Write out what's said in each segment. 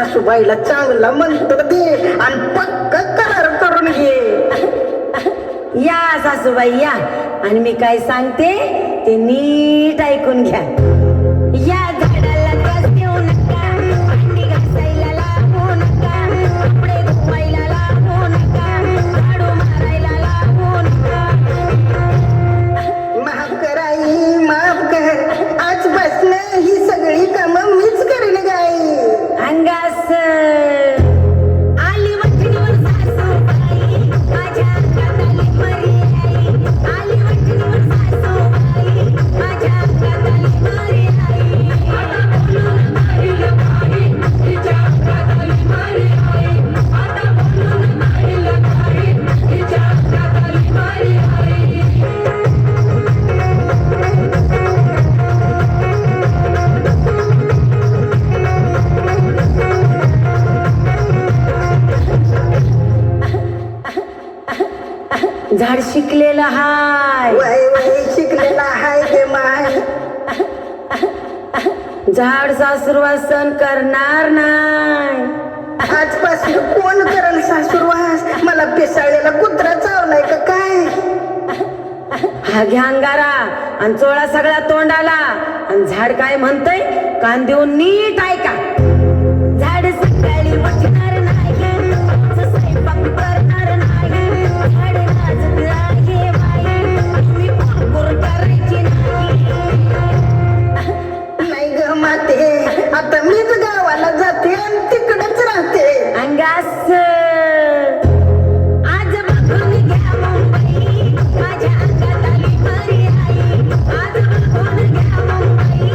सासूबाईला चांगला मंत्र दे आणि पक्का करार करून घे. या सासूबाई या, आणि मी काय सांगते ते नीट ऐकून घ्या. या झाडाला त्रास देऊ नका, भांडी घासायला लागू नका, कपडे धुवायला लागू नका, झाडू मारायला लागू नका. माफ कर आई, माफ कर. आजपासून ही सगळी कामं मीच करेन गाई. अंगास आली वठणीवर सासूबाई, माझ्या अंगात आली मरी आई. आली वठणीवर सासूबाई, माझ्या अंगात आली मरी आई. आता बोलून नाही लगाई, तिच्या अंगात आली मरी आई. आता बोलून नाही लगाई, तिच्या अंगात आली मरी आई. झाड शिकलेलं हाय, वय वय शिकलेला हाय ते माय. झाड सासुरवासन करणार नाही. आजपासून कोण करेल सासूरवास? मला पिसाळलेला कुत्रा चावलाय का काय? हा घ्या अंगारा आणि चोळा सगळा तोंडाला. आणि झाड काय म्हणतय कान देऊन नीट ऐका. झाड सकाळी उठणार नाही, स्वयंपाक करणार नाही, झाड नाचत आहे बाई, तुम्ही पांघरूण करायची नाही. नाही ग माते, आता मीच गावाला जाते आणि तिकडच राहते. अंगास आज बघून घ्या मुंबई, माझ्या अंगात आली मरी आई. आज बघून घ्या मुंबई,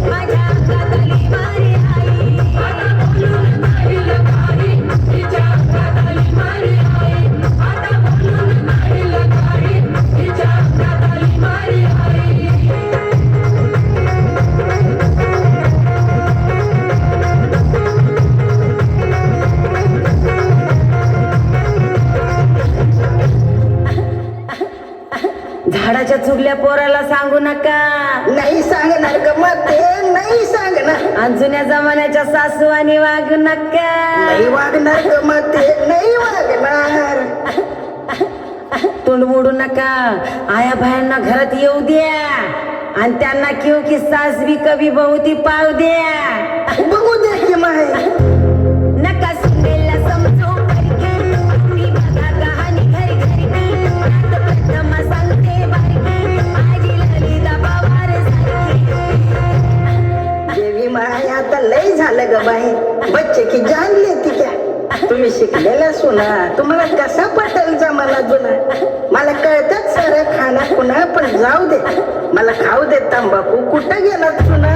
माझ्या अंगात आली मरी आई. आता बोलून नाही लगाई, तिच्या अंगात आली मरी आई. आता बोलून नाही लगाई, तिच्या अंगात आली मरी आई. झाडाच्या चुगल्या पोराला सांगू नका. नाही सांगणार ग माते, नाही सांगणार. आणि जुन्या जमान्याच्या सासू आणि वागू नका. नाही वागणार ग माते, नाही वागणार. तोंड मोडू नका. आया बायांना घरात येऊ द्या आणि त्यांना क्यों की सास भी कभी बहू ती पाव द्या. बघू दे की माय. नका सुनेला समजू करके, तुम्ही बघा कहाणी घरी घरी. आता प्रथम सांगते बारकी, माझी ललिता पवार सारखी. देवी माय, आता लय झालं ग बाई. बच्चे की जान लेती क्या? तुम्ही शिकलेला सुना, तुम्हाला कसा पटेल जमाना जुना? मला कळतात सारं खाना खुना, पण जाऊ दे, मला खाऊ दे तंबाखू. कुठं गेला सुना?